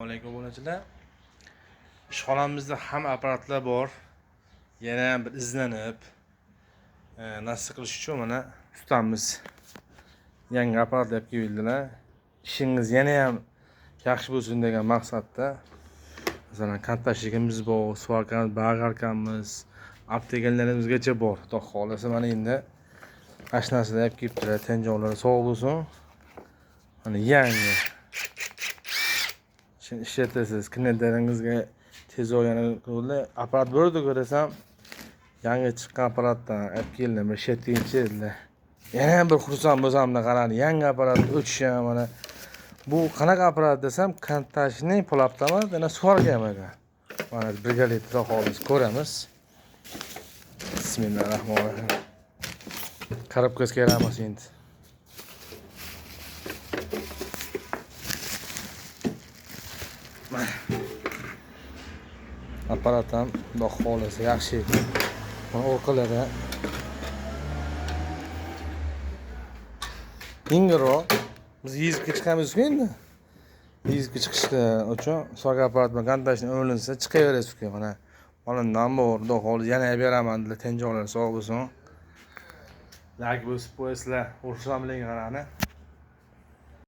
alaykum obunachilar. Ishxonamizda ham apparatlar bor. Yana ham bir izlanib, nasib qilish uchun mana ustamiz yangi apparatlar keldilar. Ishingiz yana ham yaxshi bo'lsin degan maqsadda. Masalan, kontaktligimiz bor, svarkamiz, bag'arkamiz, apteganlarimizgacha bor. Xudo xolasa mana endi mashinasida olib kelibdilar. Tenjoqlari sog' bo'lsin. Mana yangi şimdi ishlatasiz, knedlaringizga tez yana qo'ydi. Apparat bo'ldi ko'rasam, yangi chiqqan apparatdan olib keldim, ishlatgancha dedilar. Yana ham bir xursand bo'lsamda qarang, yangi apparat o'tishi mana bu qanaqa apparat desam, kontaktning polaptami, yana svarka ham ekan. Mana birgalikda xolis ko'ramiz. Bismillahirrohmanirrohim. Qarab ko'z ko'ramiz endi. Apparat ham xudo xolasa yaxshi. Mana orqalari yengilroq. Biz yezibga chiqamiz-ku endi. Yezibga chiqishda uchun svarka apparat bilan kontaktni o'rnatsa chiqaverasiz-ku mana. Olindan bor, xudo xolasa yana beraman dedilar, tenjoqlar sog' bo'lsin. Like bosib qo'yasizlar, xursand bo'ling qarani.